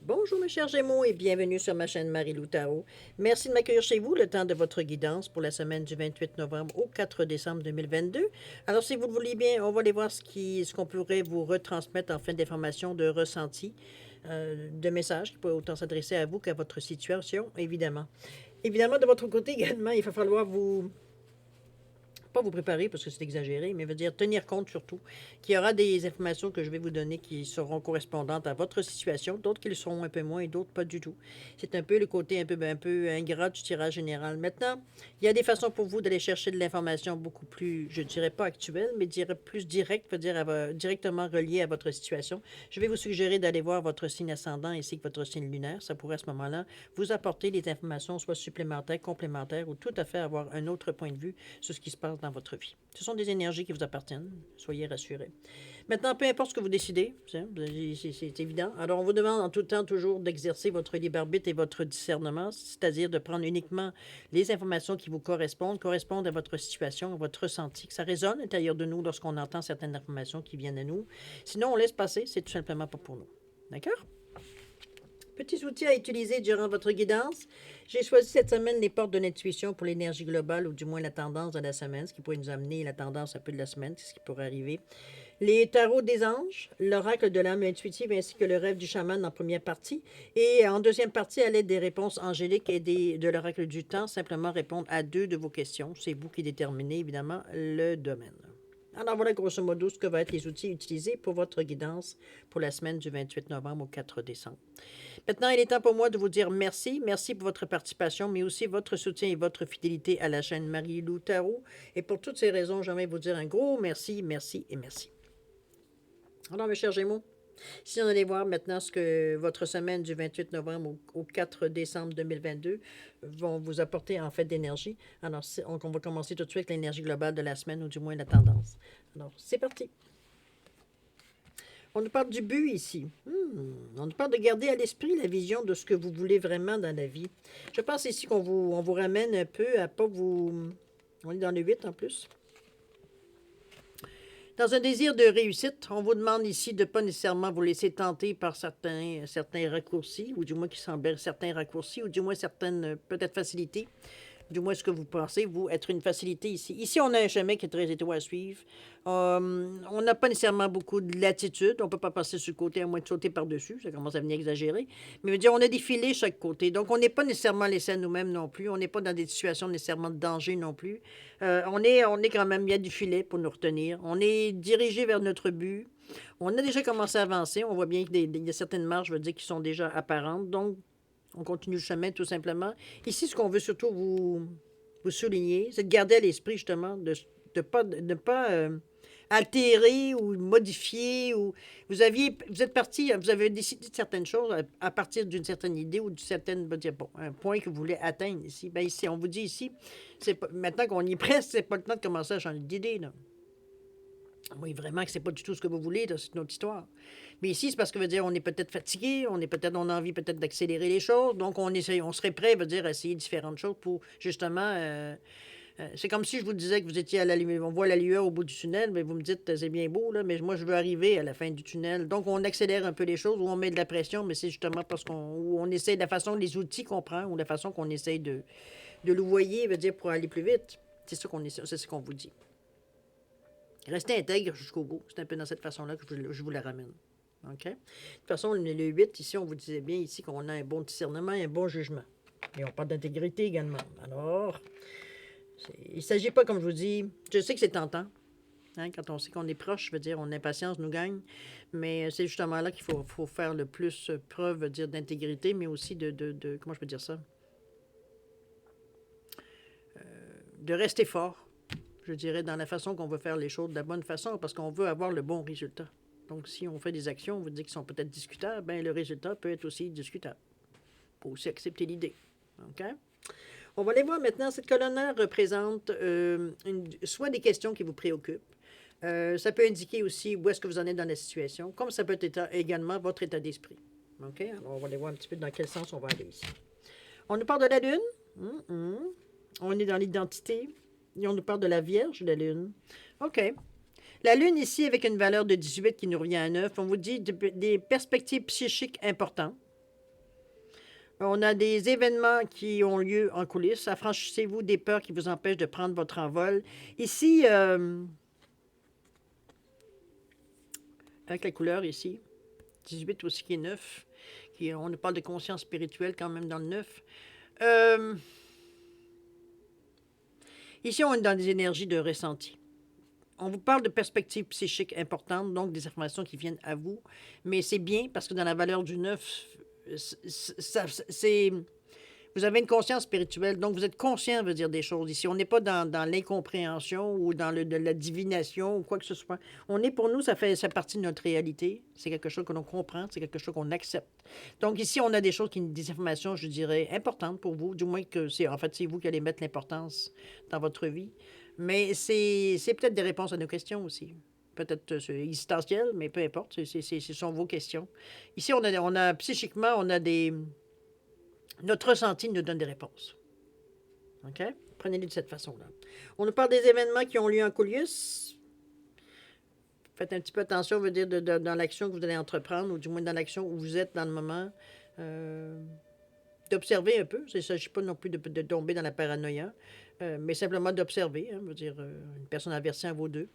Bonjour mes chers Gémeaux et bienvenue sur ma chaîne Marie-Lou Tarot. Merci de m'accueillir chez vous le temps de votre guidance pour la semaine du 28 novembre au 4 décembre 2022. Alors si vous le voulez bien, on va aller voir ce qu'on pourrait vous retransmettre en fin d'information, de ressenti, de messages qui pourraient autant s'adresser à vous qu'à votre situation, évidemment. Évidemment, de votre côté également, il va falloir pas vous préparer parce que c'est exagéré, mais veut dire tenir compte surtout qu'il y aura des informations que je vais vous donner qui seront correspondantes à votre situation, d'autres qui le seront un peu moins et d'autres pas du tout. C'est un peu le côté un peu ingrat du tirage général. Maintenant, il y a des façons pour vous d'aller chercher de l'information beaucoup plus, je dirais pas actuelle, mais dirais plus directe, veut dire directement reliée à votre situation. Je vais vous suggérer d'aller voir votre signe ascendant ainsi que votre signe lunaire. Ça pourrait à ce moment-là vous apporter des informations soit supplémentaires, complémentaires ou tout à fait avoir un autre point de vue sur ce qui se passe dans votre vie. Ce sont des énergies qui vous appartiennent, soyez rassurés. Maintenant, peu importe ce que vous décidez, c'est évident. Alors, on vous demande en tout temps toujours d'exercer votre libre arbitre et votre discernement, c'est-à-dire de prendre uniquement les informations qui vous correspondent à votre situation, à votre ressenti, que ça résonne à l'intérieur de nous lorsqu'on entend certaines informations qui viennent à nous. Sinon, on laisse passer, c'est tout simplement pas pour nous. D'accord? Petits outils à utiliser durant votre guidance. J'ai choisi cette semaine les portes de l'intuition pour l'énergie globale, ou du moins la tendance de la semaine, ce qui pourrait nous amener la tendance un peu de la semaine, c'est ce qui pourrait arriver. Les tarots des anges, l'oracle de l'âme intuitive ainsi que le rêve du chaman en première partie. Et en deuxième partie, à l'aide des réponses angéliques et de l'oracle du temps, simplement répondre à 2 de vos questions. C'est vous qui déterminez évidemment le domaine. Alors voilà grosso modo ce que vont être les outils utilisés pour votre guidance pour la semaine du 28 novembre au 4 décembre. Maintenant, il est temps pour moi de vous dire merci. Merci pour votre participation, mais aussi votre soutien et votre fidélité à la chaîne Marie-Lou Tarot. Et pour toutes ces raisons, j'aimerais vous dire un gros merci, merci et merci. Alors, mes chers Gémeaux, si on allait voir maintenant ce que votre semaine du 28 novembre au 4 décembre 2022 vont vous apporter en fait d'énergie. Alors, on va commencer tout de suite avec l'énergie globale de la semaine, ou du moins la tendance. Alors, c'est parti. On nous parle du but ici. On nous parle de garder à l'esprit la vision de ce que vous voulez vraiment dans la vie. Je pense ici on vous ramène un peu à pas vous... On est dans le 8 en plus. Dans un désir de réussite, on vous demande ici de ne pas nécessairement vous laisser tenter par certains raccourcis, ou du moins qui semblent certains raccourcis, ou du moins certaines peut-être facilités. Du moins ce que vous pensez, vous, être une facilité ici. Ici, on a un chemin qui est très étroit à suivre. On n'a pas nécessairement beaucoup de latitude. On ne peut pas passer sur le côté à moins de sauter par-dessus. Ça commence à venir exagéré. Mais je veux dire, on a des filets chaque côté. Donc, on n'est pas nécessairement laissé à nous-mêmes non plus. On n'est pas dans des situations nécessairement de danger non plus. On est quand même, il y a du filet pour nous retenir. On est dirigé vers notre but. On a déjà commencé à avancer. On voit bien qu'il y a certaines marges, je veux dire, qui sont déjà apparentes. Donc, on continue le chemin, tout simplement. Ici, ce qu'on veut surtout vous souligner, c'est de garder à l'esprit, justement, de ne pas altérer ou modifier. Ou vous êtes parti, vous avez décidé de certaines choses à partir d'une certaine idée ou d'une certaine, bon, un point que vous voulez atteindre ici. Bien, ici, on vous dit ici, maintenant qu'on y est presque, c'est pas le temps de commencer à changer d'idée, là. Oui, vraiment que c'est pas du tout ce que vous voulez, c'est notre histoire. Mais ici, c'est parce que veut dire on est peut-être fatigué, on a envie peut-être d'accélérer les choses, donc on serait prêt, veut dire, à essayer différentes choses pour justement. C'est comme si je vous disais que vous étiez à la lumière, on voit la lueur au bout du tunnel, mais vous me dites c'est bien beau, là, mais moi je veux arriver à la fin du tunnel. Donc on accélère un peu les choses, ou on met de la pression, mais c'est justement parce on essaie de la façon, les outils qu'on prend, ou la façon qu'on essaye de louvoyer, veut dire, pour aller plus vite. C'est ce qu'on vous dit. Restez intègre jusqu'au bout. C'est un peu dans cette façon-là que je vous la ramène. OK? De toute façon, le 8, ici, on vous disait bien ici qu'on a un bon discernement et un bon jugement. Et on parle d'intégrité également. Alors, il ne s'agit pas, comme je vous dis, je sais que c'est tentant. Hein, quand on sait qu'on est proche, je veux dire, l'impatience nous gagne. Mais c'est justement là qu'il faut faire le plus preuve, dire, d'intégrité, mais aussi comment je peux dire ça? De rester fort, je dirais, dans la façon qu'on veut faire les choses de la bonne façon, parce qu'on veut avoir le bon résultat. Donc, si on fait des actions, on vous dit qui sont peut-être discutables, bien, le résultat peut être aussi discutable. Il faut aussi accepter l'idée. OK? On va aller voir maintenant. Cette colonne représente soit des questions qui vous préoccupent. Ça peut indiquer aussi où est-ce que vous en êtes dans la situation, comme ça peut être également votre état d'esprit. OK? Alors, on va aller voir un petit peu dans quel sens on va aller ici. On nous parle de la Lune. On est dans l'identité. Et on nous parle de la Vierge, la Lune. OK. La Lune ici, avec une valeur de 18 qui nous revient à 9, on vous dit des perspectives psychiques importantes. On a des événements qui ont lieu en coulisses. Affranchissez-vous des peurs qui vous empêchent de prendre votre envol. Ici, avec la couleur ici, 18 aussi qui est 9. On parle de conscience spirituelle quand même dans le 9. Ici, on est dans des énergies de ressenti. On vous parle de perspectives psychiques importantes, donc des informations qui viennent à vous. Mais c'est bien parce que dans la valeur du 9, c'est... Vous avez une conscience spirituelle, donc vous êtes conscient, veut dire, des choses ici. On n'est pas dans l'incompréhension ou dans de la divination ou quoi que ce soit. On est, pour nous, ça fait partie de notre réalité. C'est quelque chose que l'on comprend, c'est quelque chose qu'on accepte. Donc ici, on a des choses, des informations, je dirais, importantes pour vous, du moins que c'est, en fait, c'est vous qui allez mettre l'importance dans votre vie. Mais c'est peut-être des réponses à nos questions aussi. Peut-être existentielles, mais peu importe, ce sont vos questions. Ici, psychiquement, on a des... Notre ressenti nous donne des réponses. OK? Prenez-les de cette façon-là. On nous parle des événements qui ont lieu en coulisses. Faites un petit peu attention, veut dire, dans l'action que vous allez entreprendre, ou du moins dans l'action où vous êtes dans le moment. D'observer un peu. Il ne s'agit pas non plus de tomber dans la paranoïa, mais simplement d'observer. Veut dire, une personne avertie en vaut deux.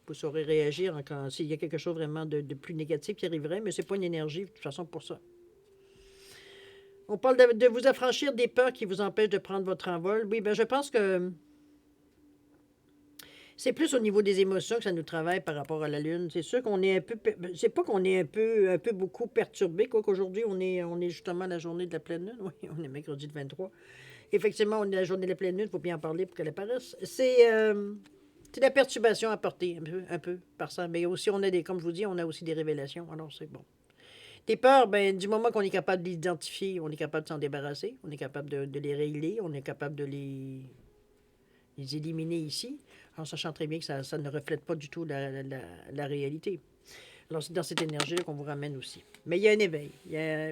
Vous saurez réagir s'il y a quelque chose vraiment de plus négatif qui arriverait, mais ce n'est pas une énergie, de toute façon, pour ça. On parle de vous affranchir des peurs qui vous empêchent de prendre votre envol. Oui, ben je pense que c'est plus au niveau des émotions que ça nous travaille par rapport à la Lune. C'est sûr qu'on est un peu... C'est pas qu'on est un peu beaucoup perturbé, quoi qu'aujourd'hui, on est justement la journée de la pleine Lune. Oui, on est mercredi le 23. Effectivement, on est la journée de la pleine Lune, il faut bien en parler pour qu'elle apparaisse. C'est la perturbation apportée un peu par ça. Mais aussi, comme je vous dis, on a aussi des révélations. Alors, c'est bon. Tes peurs, ben, du moment qu'on est capable de l'identifier, on est capable de s'en débarrasser, on est capable de les régler, on est capable de les éliminer ici, en sachant très bien que ça ne reflète pas du tout la réalité. Alors, c'est dans cette énergie-là qu'on vous ramène aussi. Mais il y a un éveil.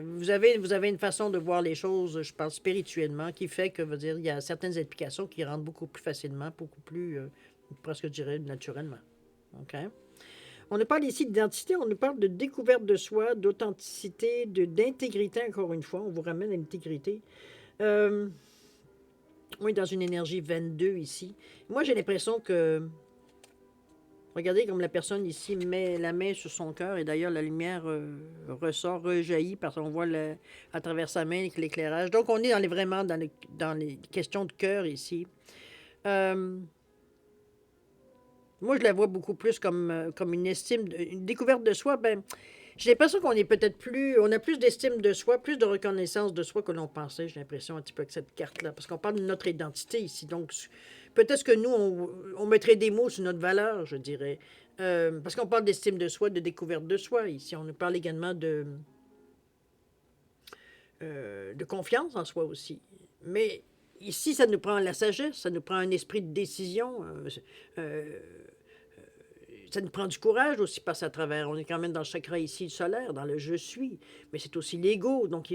Vous avez une façon de voir les choses, je pense, spirituellement, qui fait que, veut dire, il y a certaines applications qui rentrent beaucoup plus facilement, beaucoup plus, presque, je dirais, naturellement. OK? On nous parle ici d'identité, on nous parle de découverte de soi, d'authenticité, d'intégrité, encore une fois. On vous ramène à l'intégrité. On est dans une énergie 22 ici. Moi, j'ai l'impression que... Regardez comme la personne ici met la main sur son cœur et d'ailleurs la lumière rejaillit parce qu'on voit à travers sa main l'éclairage. Donc, on est vraiment dans les questions de cœur ici. Moi, je la vois beaucoup plus comme une estime, une découverte de soi. Ben, j'ai l'impression qu'on est peut-être on a plus d'estime de soi, plus de reconnaissance de soi que l'on pensait, j'ai l'impression, un petit peu avec cette carte-là. Parce qu'on parle de notre identité ici. Donc, peut-être que nous, on mettrait des mots sur notre valeur, je dirais. Parce qu'on parle d'estime de soi, de découverte de soi ici. On nous parle également de confiance en soi aussi. Mais ici, ça nous prend la sagesse, ça nous prend un esprit de décision. Ça nous prend du courage aussi, passer à travers. On est quand même dans le chakra ici solaire, dans le je suis. Mais c'est aussi l'ego. Donc,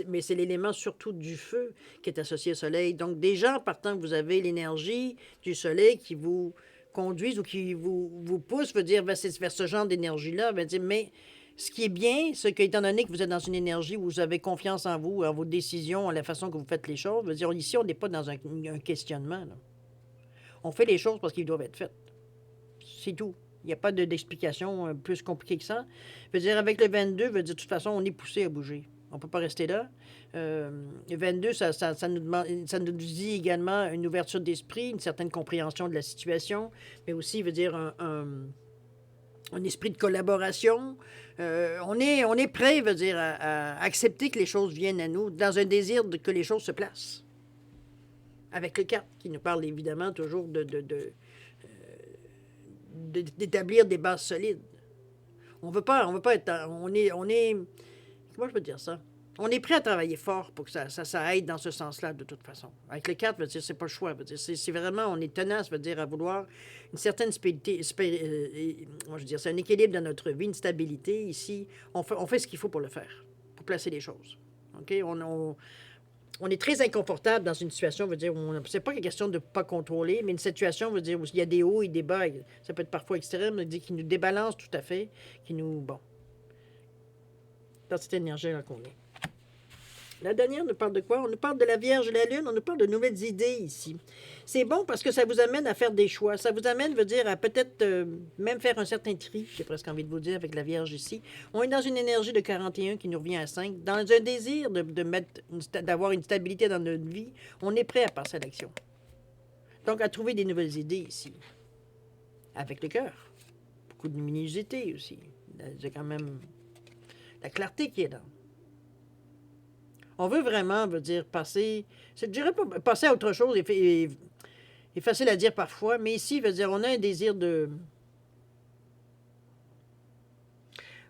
mais c'est l'élément surtout du feu qui est associé au soleil. Donc, déjà, partant que vous avez l'énergie du soleil qui vous conduise ou qui vous pousse, veut dire vers ce genre d'énergie-là, veut dire, mais ce qui est bien, c'est qu'étant donné que vous êtes dans une énergie où vous avez confiance en vous, en vos décisions, en la façon que vous faites les choses, veut dire, ici, on n'est pas dans un questionnement. Là. On fait les choses parce qu'ils doivent être faites. C'est tout. Il n'y a pas d'explication plus compliquée que ça. Veut dire, avec le 22, veut dire, de toute façon, on est poussé à bouger. On ne peut pas rester là. Le 22, ça nous dit également une ouverture d'esprit, une certaine compréhension de la situation, mais aussi, veut dire, un esprit de collaboration. On est prêt, veut dire, à accepter que les choses viennent à nous, dans un désir que les choses se placent. Avec le 4, qui nous parle évidemment toujours d'établir des bases solides. On veut pas être... On est... Comment je peux dire ça? On est prêt à travailler fort pour que ça aide dans ce sens-là, de toute façon. Avec le 4, c'est pas le choix. C'est vraiment... On est tenace, veut dire, à vouloir une certaine stabilité. Moi, je veux dire, c'est un équilibre dans notre vie, une stabilité. Ici, on fait ce qu'il faut pour le faire, pour placer les choses. OK? On est très inconfortable dans une situation, veut dire, c'est pas une question de ne pas contrôler, mais une situation, veut dire, où il y a des hauts et des bas, ça peut être parfois extrême, veut dire, qui nous débalance tout à fait, qui nous, bon, dans cette énergie-là qu'on est. La dernière nous parle de quoi? On nous parle de la Vierge et la Lune, on nous parle de nouvelles idées ici. C'est bon parce que ça vous amène à faire des choix. Ça vous amène, veut dire, à peut-être même faire un certain tri, j'ai presque envie de vous dire, avec la Vierge ici. On est dans une énergie de 41 qui nous revient à 5. Dans un désir d'avoir une stabilité dans notre vie, on est prêt à passer à l'action. Donc, à trouver des nouvelles idées ici. Avec le cœur. Beaucoup de luminosité aussi. C'est quand même la clarté qui est là. On veut vraiment, veut dire, passer, je dirais pas passer à autre chose, est facile à dire parfois, mais ici, veut dire, on a un désir de...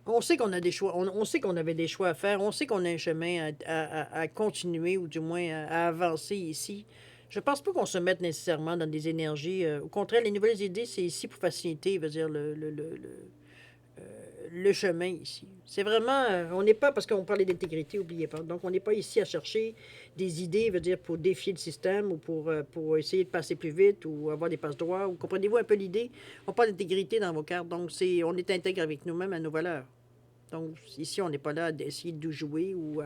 On sait qu'on a des choix, on sait qu'on avait des choix à faire, on sait qu'on a un chemin à continuer, ou du moins à avancer ici. Je pense pas qu'on se mette nécessairement dans des énergies. Au contraire, les nouvelles idées, c'est ici pour faciliter, veut dire, le chemin ici. C'est vraiment, on n'est pas, parce qu'on parlait d'intégrité, n'oubliez pas, donc on n'est pas ici à chercher des idées, veut dire, pour défier le système ou pour essayer de passer plus vite ou avoir des passe-droits, ou comprenez-vous un peu l'idée? On parle d'intégrité dans vos cartes, donc on est intègre avec nous-mêmes à nos valeurs. Donc ici, on n'est pas là d'essayer de jouer ou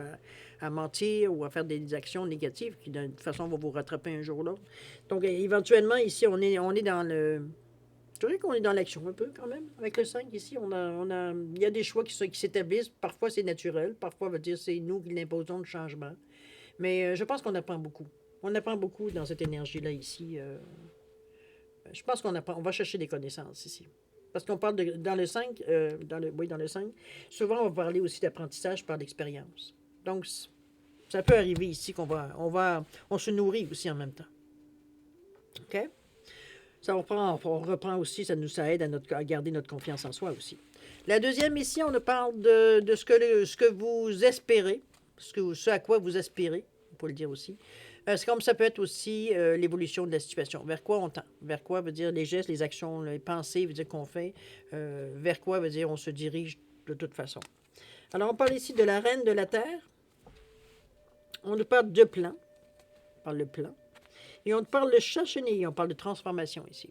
à mentir ou à faire des actions négatives qui, de toute façon, vont vous rattraper un jour ou l'autre. Donc éventuellement, ici, on est dans le... Je dirais qu'on est dans l'action un peu quand même. Avec le 5 ici, il y a des choix qui s'établissent. Parfois, c'est naturel. Parfois, veut dire c'est nous qui l'imposons le changement. Mais je pense qu'on apprend beaucoup. On apprend beaucoup dans cette énergie-là ici. Je pense on va chercher des connaissances ici. Parce qu'on parle dans le 5, dans le 5, souvent on va parler aussi d'apprentissage par l'expérience. Donc, ça peut arriver ici on se nourrit aussi en même temps. OK? On reprend aussi, ça aide à garder notre confiance en soi aussi. La deuxième ici, on nous parle de ce que vous espérez, ce à quoi vous aspirez, on peut le dire aussi. C'est comme ça peut être aussi l'évolution de la situation. Vers quoi on tend? Vers quoi veut dire les gestes, les actions, les pensées, veut dire qu'on fait. Vers quoi veut dire on se dirige de toute façon. Alors, on parle ici de la reine de la terre. On nous parle de plan. On parle de plan. Et on parle de chat chenille, on parle de transformation ici.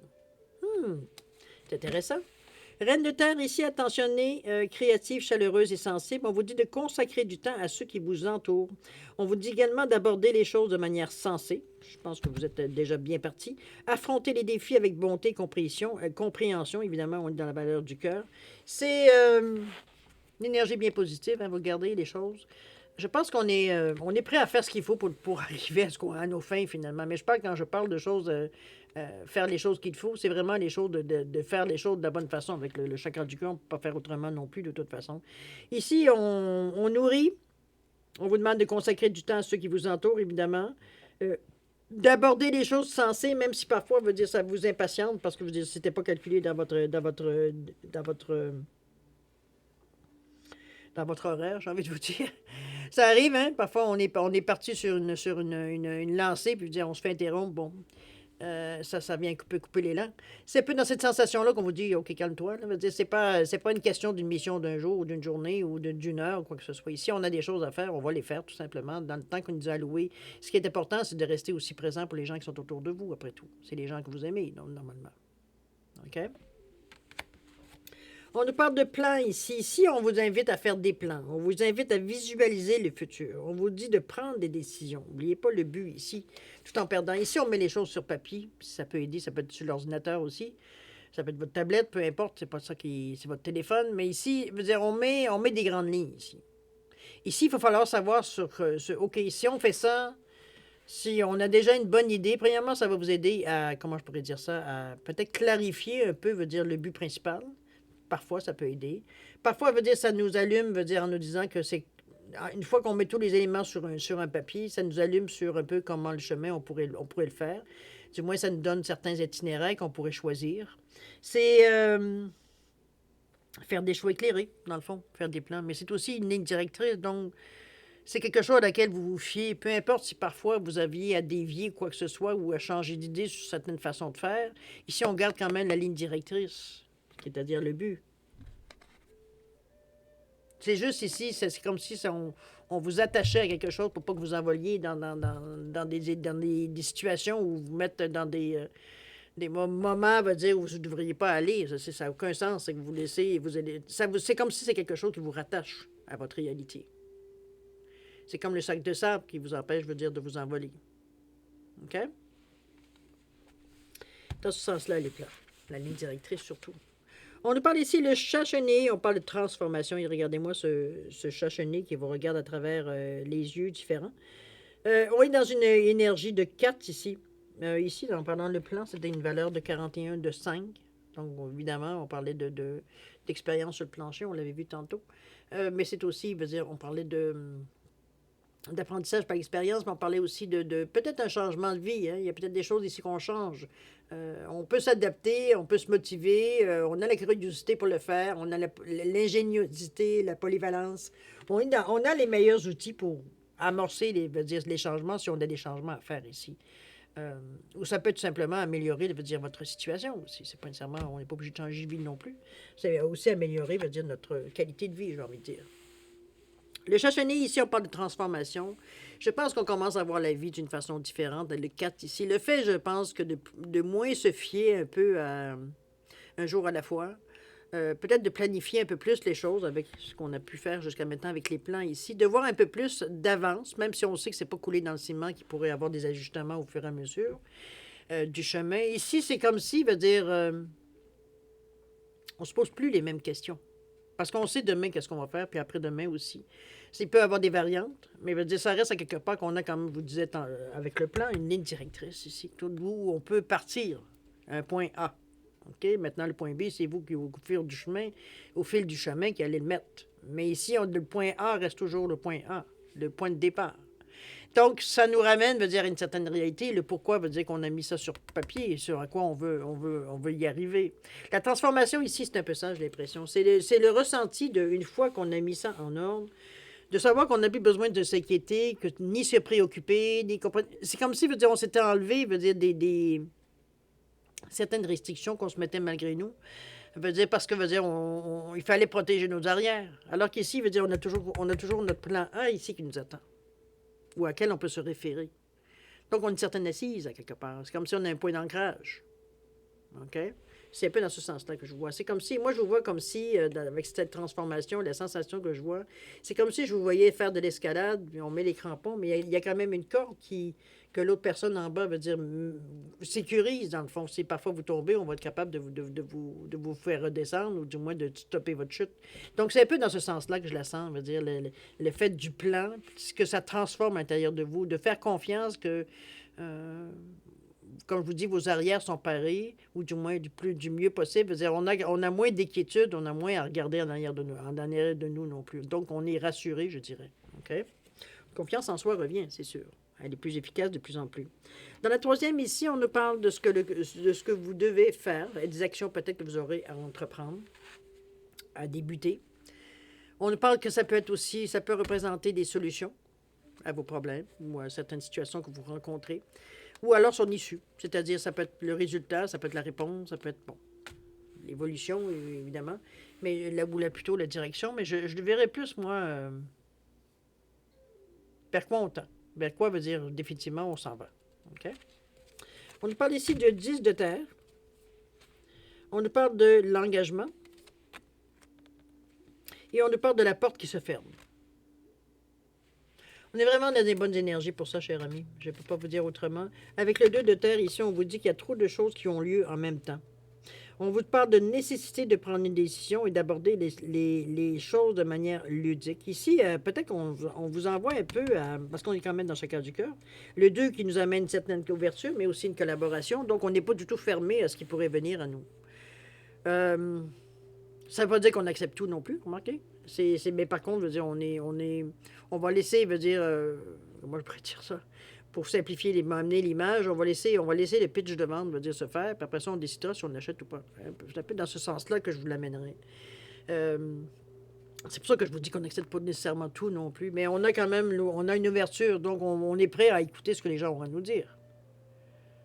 C'est intéressant. Reine de terre ici, attentionnée, créative, chaleureuse et sensible. On vous dit de consacrer du temps à ceux qui vous entourent. On vous dit également d'aborder les choses de manière sensée. Je pense que vous êtes déjà bien parti. Affronter les défis avec bonté et compréhension. Évidemment, on est dans la valeur du cœur. C'est une énergie bien positive, hein, vous regardez les choses. Je pense qu'on est prêt à faire ce qu'il faut pour arriver à nos fins, finalement. Mais je parle, quand je parle de choses, faire les choses qu'il faut, c'est vraiment les choses de faire les choses de la bonne façon. Avec le chakra du cœur, on ne peut pas faire autrement non plus, de toute façon. Ici, on nourrit. On vous demande de consacrer du temps à ceux qui vous entourent, évidemment. D'aborder les choses sensées, même si parfois, veut dire, ça vous impatiente, parce que vous dites, c'était pas calculé dans votre horaire, j'ai envie de vous dire. Ça arrive, hein? Parfois, on est parti sur une lancée, puis on se fait interrompre. Bon, ça vient couper l'élan. C'est un peu dans cette sensation-là qu'on vous dit, OK, calme-toi. Là. C'est pas une question d'une mission d'un jour ou d'une journée ou d'une heure ou quoi que ce soit. Ici, on a des choses à faire, on va les faire tout simplement dans le temps qu'on nous a alloué. Ce qui est important, c'est de rester aussi présent pour les gens qui sont autour de vous, après tout. C'est les gens que vous aimez, normalement. OK? On nous parle de plans ici. Ici, on vous invite à faire des plans. On vous invite à visualiser le futur. On vous dit de prendre des décisions. N'oubliez pas le but ici, tout en perdant. Ici, on met les choses sur papier. Ça peut aider, ça peut être sur l'ordinateur aussi. Ça peut être votre tablette, peu importe, c'est pas ça c'est votre téléphone. Mais ici, veut dire, on met des grandes lignes ici. Ici, il va falloir savoir OK, si on fait ça, si on a déjà une bonne idée, premièrement, ça va vous aider à, comment je pourrais dire ça, à peut-être clarifier un peu, veut dire, le but principal. Parfois, ça peut aider. Parfois, veut dire, ça nous allume, veut dire, en nous disant que c'est... Une fois qu'on met tous les éléments sur un papier, ça nous allume sur un peu comment le chemin, on pourrait le faire. Du moins, ça nous donne certains itinéraires qu'on pourrait choisir. C'est faire des choix éclairés, dans le fond, faire des plans. Mais c'est aussi une ligne directrice, donc c'est quelque chose à laquelle vous vous fiez. Peu importe si parfois vous aviez à dévier quoi que ce soit ou à changer d'idée sur certaines façons de faire. Ici, on garde quand même la ligne directrice, c'est-à-dire le but. C'est juste ici, c'est comme si on vous attachait à quelque chose pour pas que vous envoliez dans des situations où vous mettez dans des moments, veut dire, où vous ne devriez pas aller. Ça n'a aucun sens. C'est que vous laissez, c'est comme si c'est quelque chose qui vous rattache à votre réalité. C'est comme le sac de sable qui vous empêche, je veux dire, de vous envoler. OK? Dans ce sens-là, les plans. La ligne directrice, surtout. On nous parle ici le chat chenille, on parle de transformation. Et regardez-moi ce chat chenille qui vous regarde à travers les yeux différents. On est dans une énergie de 4 ici. Ici, pendant le plan, c'était une valeur de 41 de 5. Donc, évidemment, on parlait d'expérience sur le plancher, on l'avait vu tantôt. Mais c'est aussi, veut dire, on parlait d'apprentissage par expérience, mais on parlait aussi de peut-être un changement de vie. Hein. Il y a peut-être des choses ici qu'on change. On peut s'adapter, on peut se motiver, on a la curiosité pour le faire, on a l'ingéniosité, la polyvalence. On a les meilleurs outils pour amorcer les changements si on a des changements à faire ici. Ou ça peut tout simplement améliorer, veut dire, votre situation aussi. C'est pas nécessairement, on n'est pas obligé de changer de vie non plus. C'est aussi améliorer, veut dire, notre qualité de vie, j'ai envie de dire. Le chat chenille, ici, on parle de transformation. Je pense qu'on commence à voir la vie d'une façon différente. Le 4 ici. Le fait, je pense, que de moins se fier un peu à un jour à la fois. Peut-être de planifier un peu plus les choses avec ce qu'on a pu faire jusqu'à maintenant avec les plans ici. De voir un peu plus d'avance, même si on sait que c'est pas coulé dans le ciment, qu'il pourrait y avoir des ajustements au fur et à mesure du chemin. Ici, c'est comme si, veut dire, on se pose plus les mêmes questions. Parce qu'on sait demain qu'est-ce qu'on va faire, puis après-demain aussi. Il peut y avoir des variantes, mais veut dire, ça reste à quelque part qu'on a, comme vous disiez avec le plan, une ligne directrice ici, où on peut partir à un point A. OK? Maintenant, le point B, c'est vous qui, au fil du chemin, qui allez le mettre. Mais ici, le point A reste toujours le point A, le point de départ. Donc, ça nous ramène, veut dire, à une certaine réalité. Le pourquoi veut dire qu'on a mis ça sur papier, sur à quoi on veut y arriver. La transformation ici, c'est un peu ça, j'ai l'impression. C'est le ressenti une fois qu'on a mis ça en ordre, de savoir qu'on n'a plus besoin de s'inquiéter, ni se préoccuper, ni comprendre. C'est comme si, veut dire, on s'était enlevé, veut dire, certaines restrictions qu'on se mettait malgré nous. Veut dire parce que, veut dire, il fallait protéger nos arrières. Alors qu'ici, veut dire, on a toujours notre plan A ici qui nous attend, ou à quel on peut se référer. Donc, on a une certaine assise, à quelque part. C'est comme si on a un point d'ancrage. OK? C'est un peu dans ce sens-là que je vois. C'est comme si, moi, je vous vois comme si, avec cette transformation, la sensation que je vois, c'est comme si je vous voyais faire de l'escalade, puis on met les crampons, mais il y a quand même une corde que l'autre personne en bas veut dire sécurise, dans le fond. Si parfois vous tombez, on va être capable de vous faire redescendre, ou du moins de stopper votre chute. Donc, c'est un peu dans ce sens-là que je la sens, veut dire, le fait du plan, ce que ça transforme à l'intérieur de vous, de faire confiance que... comme je vous dis, vos arrières sont parées, ou du moins du mieux possible. Dire, on a moins d'inquiétude, on a moins à regarder en arrière de nous non plus. Donc, on est rassuré, je dirais. OK? Confiance en soi revient, c'est sûr. Elle est plus efficace de plus en plus. Dans la troisième, ici, on nous parle de ce que vous devez faire, et des actions peut-être que vous aurez à entreprendre, à débuter. On nous parle que ça peut représenter des solutions à vos problèmes ou à certaines situations que vous rencontrez. Ou alors son issue, c'est-à-dire ça peut être le résultat, ça peut être la réponse, ça peut être, bon, l'évolution, évidemment, mais plutôt la direction, mais je le verrais plus, moi, vers quoi on tend. Vers quoi veut dire définitivement on s'en va. OK? On nous parle ici de 10 de terre. On nous parle de l'engagement. Et on nous parle de la porte qui se ferme. On est vraiment dans des bonnes énergies pour ça, cher ami. Je ne peux pas vous dire autrement. Avec le 2 de terre, ici, on vous dit qu'il y a trop de choses qui ont lieu en même temps. On vous parle de nécessité de prendre une décision et d'aborder les choses de manière ludique. Ici, peut-être qu'on vous envoie un peu, parce qu'on est quand même dans chacun du cœur, le 2 qui nous amène une certaine ouverture, mais aussi une collaboration. Donc, on n'est pas du tout fermé à ce qui pourrait venir à nous. Ça ne veut pas dire qu'on accepte tout non plus, remarquez. Mais par contre, je veux dire, on va laisser, veut dire, comment je pourrais dire ça? Pour simplifier, m'amener l'image, on va laisser le pitch de vente, veut dire, se faire, puis après ça, on décidera si on l'achète ou pas. C'est un peu dans ce sens-là que je vous l'amènerai. C'est pour ça que je vous dis qu'on n'accepte pas nécessairement tout non plus, mais on a quand même une ouverture, donc on est prêt à écouter ce que les gens ont à nous dire.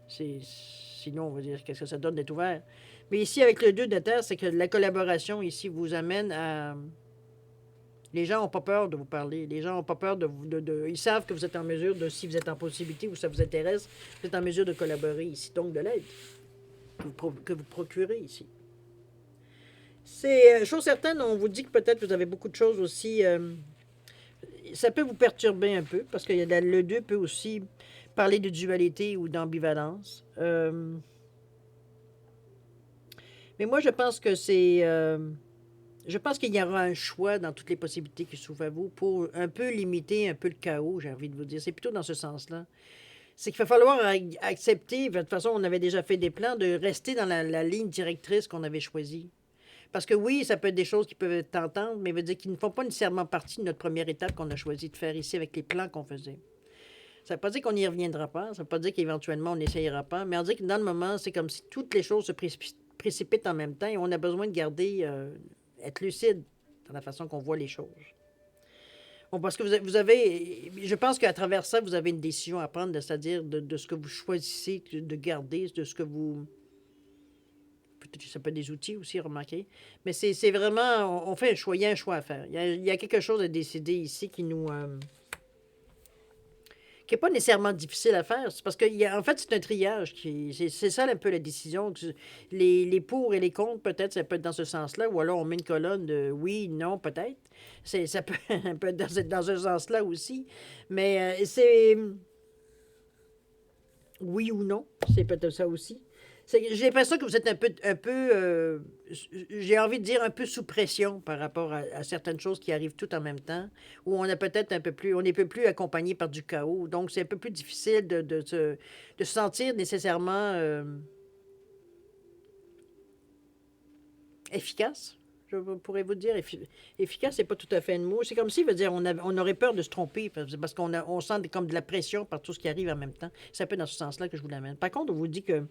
Sinon, on va dire qu'est-ce que ça donne d'être ouvert. Mais ici, avec le 2 de terre, c'est que la collaboration ici vous amène à... Les gens n'ont pas peur de vous parler. Les gens n'ont pas peur ils savent que vous êtes en mesure si vous êtes en possibilité ou ça vous intéresse, vous êtes en mesure de collaborer ici. Donc, de l'aide que vous procurez ici. C'est chose certaine, on vous dit que peut-être vous avez beaucoup de choses aussi... ça peut vous perturber un peu, parce que le 2 peut aussi parler de dualité ou d'ambivalence. Mais moi, je pense que je pense qu'il y aura un choix dans toutes les possibilités qui s'ouvrent à vous pour un peu limiter un peu le chaos, j'ai envie de vous dire. C'est plutôt dans ce sens-là. C'est qu'il va falloir accepter, de toute façon, on avait déjà fait des plans, de rester dans la ligne directrice qu'on avait choisie. Parce que oui, ça peut être des choses qui peuvent être tentantes, mais veut dire qu'ils ne font pas nécessairement partie de notre première étape qu'on a choisi de faire ici avec les plans qu'on faisait. Ça ne veut pas dire qu'on n'y reviendra pas, ça ne veut pas dire qu'éventuellement on n'essayera pas, mais on dit que dans le moment, c'est comme si toutes les choses se précipitent en même temps et on a besoin de garder, être lucide dans la façon qu'on voit les choses. Bon, parce que vous avez, je pense qu'à travers ça, vous avez une décision à prendre, c'est-à-dire de ce que vous choisissez de garder, de ce que vous... Peut-être que ça peut être des outils aussi, remarquez. Mais c'est vraiment, on fait un choix, il y a un choix à faire. Il y a quelque chose à décider ici qui nous... qui n'est pas nécessairement difficile à faire. C'est parce que, en fait, c'est un triage. C'est ça un peu la décision. Les pour et les contre, peut-être, ça peut être dans ce sens-là. Ou alors, on met une colonne de oui, non, peut-être. Ça peut un peu être dans ce sens-là aussi. Mais c'est oui ou non. C'est peut-être ça aussi. J'ai l'impression que vous êtes j'ai envie de dire un peu sous pression par rapport à certaines choses qui arrivent tout en même temps, où on a peut-être on est un peu plus accompagné par du chaos. Donc, c'est un peu plus difficile de se sentir nécessairement efficace. Je pourrais vous dire, efficace, c'est pas tout à fait un mot. C'est comme si, veut dire, on aurait peur de se tromper parce on sent comme de la pression par tout ce qui arrive en même temps. C'est un peu dans ce sens-là que je vous l'amène. Par contre, on vous dit que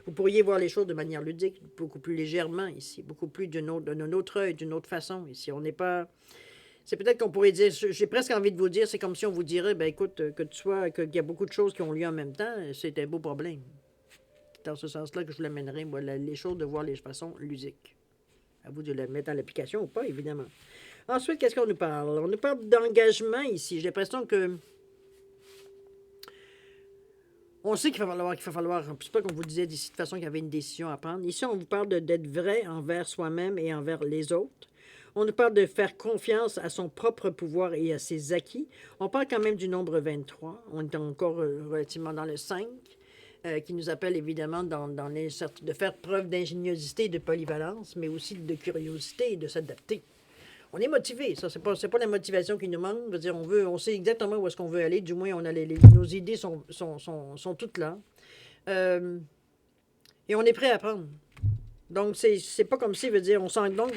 vous pourriez voir les choses de manière ludique, beaucoup plus légèrement ici, beaucoup plus d'un autre œil, d'une autre façon ici. On n'est pas... C'est peut-être qu'on pourrait dire, j'ai presque envie de vous dire, c'est comme si on vous dirait, ben écoute, qu'il y a beaucoup de choses qui ont lieu en même temps, c'est un beau problème. C'est dans ce sens-là que je vous l'amènerai, moi, les choses de voir les façons ludiques. À vous de le mettre en application ou pas, évidemment. Ensuite, qu'est-ce qu'on nous parle? On nous parle d'engagement ici. J'ai l'impression que... On sait qu'il va falloir, c'est pas comme vous disiez d'ici, de façon qu'il y avait une décision à prendre. Ici, on vous parle d'être vrai envers soi-même et envers les autres. On nous parle de faire confiance à son propre pouvoir et à ses acquis. On parle quand même du nombre 23. On est encore relativement dans le 5. Qui nous appelle évidemment de faire preuve d'ingéniosité et de polyvalence, mais aussi de curiosité et de s'adapter. On est motivé, ça, c'est pas la motivation qui nous manque. Je veux dire, on sait exactement où est-ce qu'on veut aller, du moins, on a nos idées sont toutes là. Et on est prêt à apprendre. Donc, c'est pas comme si, veut dire,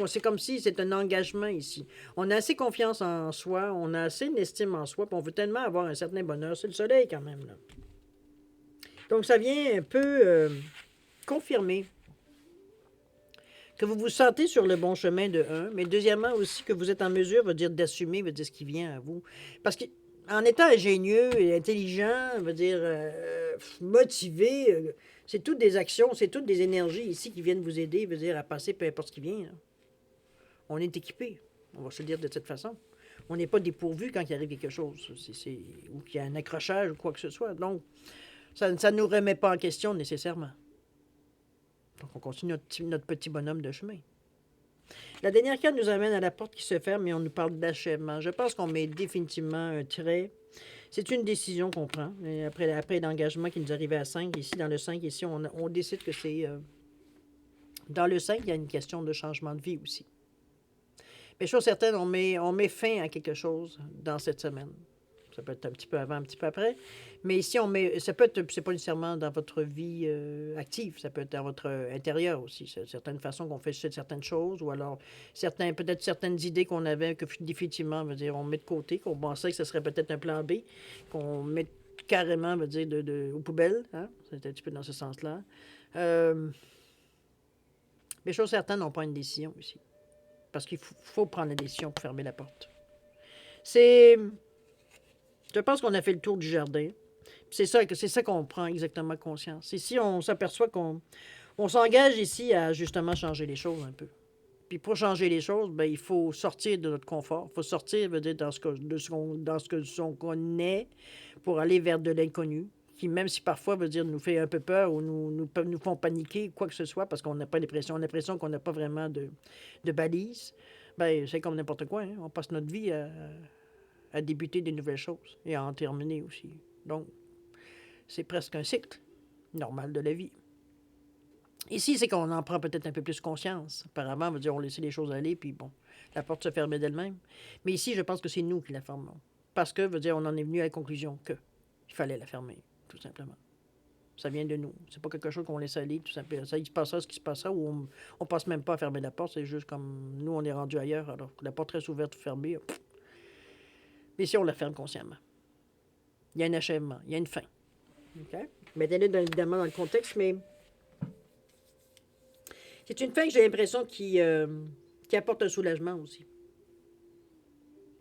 c'est comme si c'est un engagement ici. On a assez confiance en soi, on a assez d'estime en soi, puis on veut tellement avoir un certain bonheur. C'est le soleil quand même, là. Donc, ça vient un peu confirmer que vous vous sentez sur le bon chemin de un, mais deuxièmement aussi que vous êtes en mesure, veut dire, d'assumer, veut dire, ce qui vient à vous. Parce qu'en étant ingénieux et intelligent, veut dire, motivé, c'est toutes des actions, c'est toutes des énergies ici qui viennent vous aider, veut dire, à passer peu importe ce qui vient. Là. On est équipé, on va se le dire de cette façon. On n'est pas dépourvu quand il arrive quelque chose, ou qu'il y a un accrochage ou quoi que ce soit. Donc, ça ne nous remet pas en question nécessairement. Donc, on continue notre petit bonhomme de chemin. La dernière carte nous amène à la porte qui se ferme et on nous parle d'achèvement. Je pense qu'on met définitivement un trait. C'est une décision qu'on prend. Et après l'engagement qui nous arrivait à 5, ici, dans le 5, ici, on décide que c'est... dans le 5, il y a une question de changement de vie aussi. Mais chose certaine, on met fin à quelque chose dans cette semaine. Ça peut être un petit peu avant, un petit peu après. Mais ici, ça peut être, c'est pas nécessairement dans votre vie active, ça peut être dans votre intérieur aussi. C'est certaines façons qu'on fait certaines choses, ou alors peut-être certaines idées qu'on avait, que définitivement, veut dire, on met de côté, qu'on pensait que ce serait peut-être un plan B, qu'on met carrément, veut dire, aux poubelles. Hein? C'est un petit peu dans ce sens-là. Mais chose certaine, on prend une décision aussi. Parce qu'il faut prendre la décision pour fermer la porte. Je pense qu'on a fait le tour du jardin. C'est ça qu'on prend exactement conscience. Ici, on s'aperçoit qu'on s'engage ici à justement changer les choses un peu. Puis pour changer les choses, ben, il faut sortir de notre confort. Il faut sortir, veut dire, dans ce qu'on connaît pour aller vers de l'inconnu, qui, même si parfois, veut dire, nous fait un peu peur ou nous font paniquer, quoi que ce soit, parce qu'on n'a pas l'impression, on a l'impression qu'on n'a pas vraiment de balises. Ben, c'est comme n'importe quoi. Hein? On passe notre vie à à débuter des nouvelles choses et à en terminer aussi. Donc, c'est presque un cycle normal de la vie. Ici, c'est qu'on en prend peut-être un peu plus conscience. Apparemment, on va dire, on laissait les choses aller, puis bon, la porte se fermait d'elle-même. Mais ici, je pense que c'est nous qui la fermons. Parce que, veut dire, on en est venu à la conclusion que il fallait la fermer, tout simplement. Ça vient de nous. C'est pas quelque chose qu'on laisse aller, tout simplement. Ça, il se passera ce qui se passera, ou on passe même pas à fermer la porte, c'est juste comme nous, on est rendu ailleurs, alors que la porte reste ouverte ou fermée. Mais si on la ferme consciemment, il y a un achèvement, il y a une fin. OK? Mettez-le évidemment dans le contexte, mais c'est une fin que j'ai l'impression qui apporte un soulagement aussi.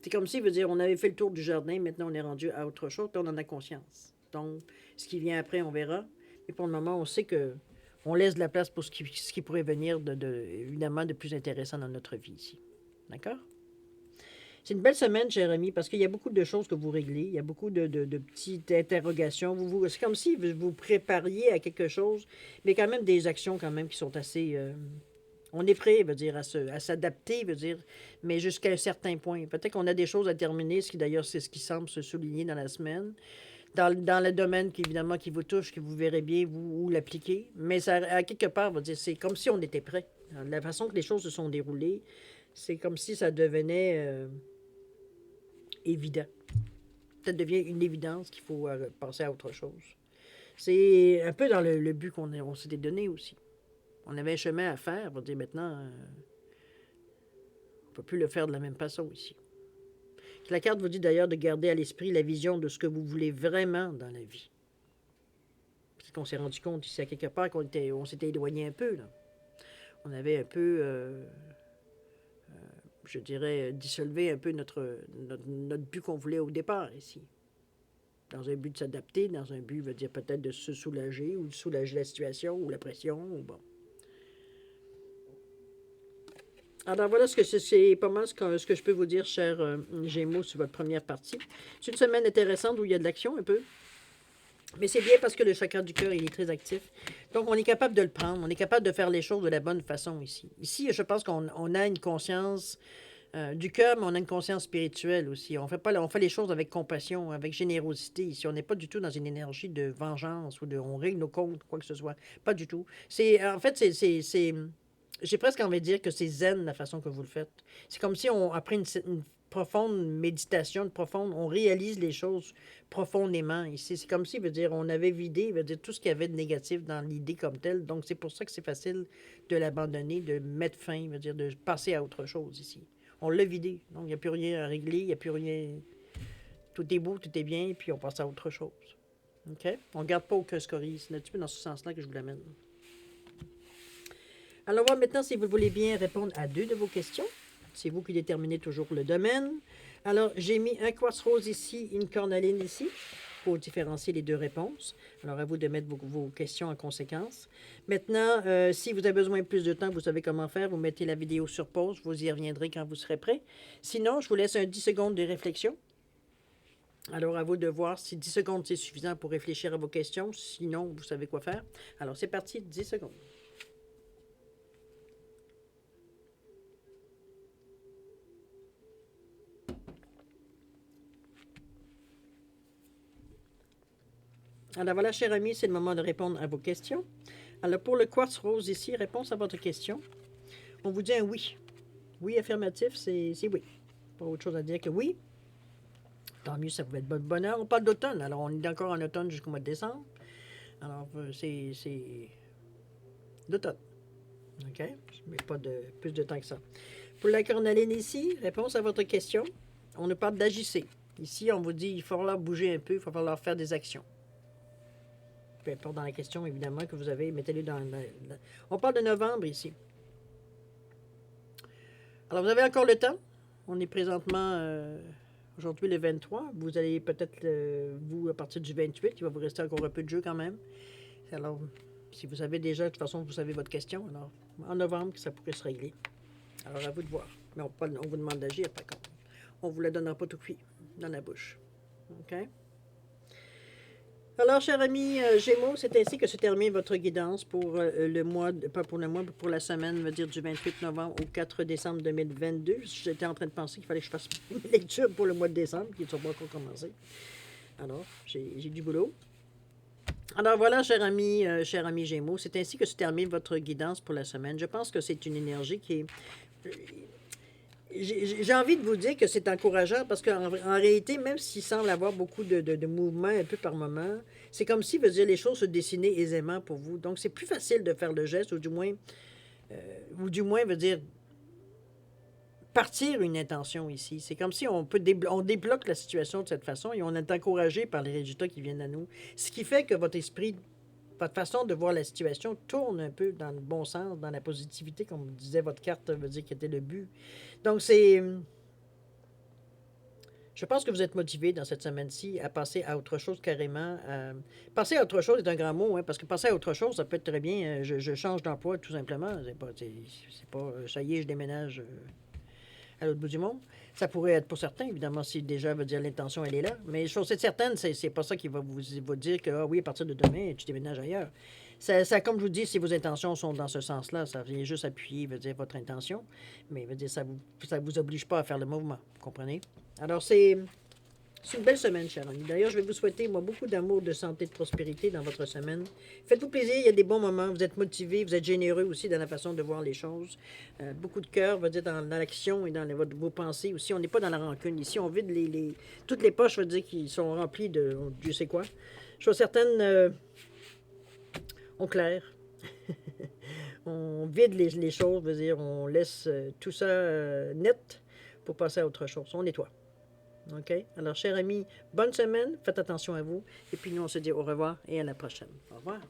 C'est comme si, veut dire, on avait fait le tour du jardin, maintenant on est rendu à autre chose, puis on en a conscience. Donc, ce qui vient après, on verra. Mais pour le moment, on sait que on laisse de la place pour ce qui pourrait venir, évidemment, de plus intéressant dans notre vie ici. D'accord? C'est une belle semaine, cher ami, parce qu'il y a beaucoup de choses que vous réglez. Il y a beaucoup de petites interrogations. C'est comme si vous vous prépariez à quelque chose, mais quand même des actions quand même qui sont assez... on est prêt, veut dire, à s'adapter, veut dire, mais jusqu'à un certain point. Peut-être qu'on a des choses à terminer, ce qui d'ailleurs, c'est ce qui semble se souligner dans la semaine. Dans le domaine qui, évidemment, qui vous touche, que vous verrez bien, vous l'appliquer. Mais ça, à quelque part, veut dire, c'est comme si on était prêt. La façon que les choses se sont déroulées, c'est comme si ça devenait évident. Ça devient une évidence qu'il faut passer à autre chose. C'est un peu dans le but on s'était donné aussi. On avait un chemin à faire, on va dire maintenant, on ne peut plus le faire de la même façon ici. La carte vous dit d'ailleurs de garder à l'esprit la vision de ce que vous voulez vraiment dans la vie. Parce qu'on s'est rendu compte ici à quelque part qu'on s'était éloigné un peu. Là. On avait un peu, je dirais, dissolvé un peu notre but qu'on voulait au départ ici. Dans un but de s'adapter, dans un but, veut dire peut-être de se soulager ou de soulager la situation ou la pression. Ou bon. Alors voilà ce que c'est pas mal ce que je peux vous dire, cher Gémeaux, sur votre première partie. C'est une semaine intéressante où il y a de l'action un peu. Mais c'est bien parce que le chakra du cœur, il est très actif. Donc, on est capable de le prendre. On est capable de faire les choses de la bonne façon ici. Ici, je pense qu'on a une conscience du cœur, mais on a une conscience spirituelle aussi. On fait les choses avec compassion, avec générosité ici. On n'est pas du tout dans une énergie de vengeance ou de on règle nos comptes, quoi que ce soit. Pas du tout. En fait, j'ai presque envie de dire que c'est zen la façon que vous le faites. C'est comme si après une profonde méditation, on réalise les choses profondément ici. C'est comme si, veut dire, on avait vidé, veut dire, tout ce qu'il y avait de négatif dans l'idée comme telle. Donc, c'est pour ça que c'est facile de l'abandonner, de mettre fin, veut dire, de passer à autre chose ici. On l'a vidé. Donc, il n'y a plus rien à régler, il n'y a plus rien. Tout est beau, tout est bien, puis on passe à autre chose. OK? On ne garde pas aucun scorie. C'est un petit peu dans ce sens-là que je vous l'amène. Alors, on va maintenant, si vous voulez bien répondre à 2 de vos questions. C'est vous qui déterminez toujours le domaine. Alors, j'ai mis un quartz rose ici, une cornaline ici, pour différencier les 2 réponses. Alors, à vous de mettre vos questions en conséquence. Maintenant, si vous avez besoin de plus de temps, vous savez comment faire. Vous mettez la vidéo sur pause. Vous y reviendrez quand vous serez prêt. Sinon, je vous laisse un 10 secondes de réflexion. Alors, à vous de voir si 10 secondes, c'est suffisant pour réfléchir à vos questions. Sinon, vous savez quoi faire. Alors, c'est parti, 10 secondes. Alors voilà, cher ami, c'est le moment de répondre à vos questions. Alors pour le quartz rose ici, réponse à votre question. On vous dit un oui. Oui affirmatif, c'est oui. Pas autre chose à dire que oui. Tant mieux, ça pouvait être bonheur. On parle d'automne, alors on est encore en automne jusqu'au mois de décembre. Alors c'est d'automne. OK? Mais pas plus de temps que ça. Pour la cornaline ici, réponse à votre question. On nous parle d'agir. Ici, on vous dit il faut falloir bouger un peu, il faut falloir faire des actions. Peu importe dans la question, évidemment, que vous avez, mettez-le On parle de novembre ici. Alors, vous avez encore le temps. On est présentement, aujourd'hui, le 23. Vous allez peut-être, vous, à partir du 28, il va vous rester encore un peu de jeu quand même. Alors, si vous savez déjà, de toute façon, vous savez votre question. Alors, en novembre, ça pourrait se régler. Alors, à vous de voir. Mais on vous demande d'agir, par contre. On ne vous la donnera pas tout cuit dans la bouche. OK? Alors, cher ami Gémeaux, c'est ainsi que se termine votre guidance pour le mois, pas pour le mois, mais pour la semaine, on va dire du 28 novembre au 4 décembre 2022. J'étais en train de penser qu'il fallait que je fasse une lecture pour le mois de décembre, qui ne sont pas encore commencés. Alors, j'ai du boulot. Alors voilà, cher ami Gémeaux, c'est ainsi que se termine votre guidance pour la semaine. Je pense que c'est une énergie qui est... J'ai envie de vous dire que c'est encourageant parce qu'en réalité, même s'il semble avoir beaucoup de mouvements un peu par moment, c'est comme si, veut dire, les choses se dessinaient aisément pour vous. Donc, c'est plus facile de faire le geste, ou du moins, veut dire, partir une intention ici. C'est comme si on débloque la situation de cette façon et on est encouragé par les résultats qui viennent à nous. Ce qui fait que votre esprit, votre façon de voir la situation tourne un peu dans le bon sens, dans la positivité, comme disait votre carte, veut dire qui était le but. Donc, je pense que vous êtes motivé dans cette semaine-ci à passer à autre chose carrément. Passer à autre chose est un grand mot, hein, parce que passer à autre chose, ça peut être très bien. Je change d'emploi tout simplement. C'est pas ça y est, je déménage à l'autre bout du monde. Ça pourrait être pour certains, évidemment, si déjà veut dire l'intention, elle est là. Mais chose est certaine, c'est pas ça qui va vous dire que, ah oui, à partir de demain, tu déménages ailleurs. Comme je vous dis, si vos intentions sont dans ce sens-là, ça vient juste appuyer, veut dire, votre intention. Mais veut dire, ça vous oblige pas à faire le mouvement. Vous comprenez? Alors, c'est une belle semaine, cher ami. D'ailleurs, je vais vous souhaiter, moi, beaucoup d'amour, de santé, de prospérité dans votre semaine. Faites-vous plaisir, il y a des bons moments. Vous êtes motivé, vous êtes généreux aussi dans la façon de voir les choses. Beaucoup de cœur, va dire, dans l'action et dans vos pensées aussi. On n'est pas dans la rancune. Ici, on vide toutes les poches, va dire, qui sont remplies de Dieu sait quoi. Chose certaine, on claire. On vide les choses, veut dire, on laisse tout ça net pour passer à autre chose. On nettoie. OK? Alors, chers amis, bonne semaine. Faites attention à vous. Et puis, nous, on se dit au revoir et à la prochaine. Au revoir.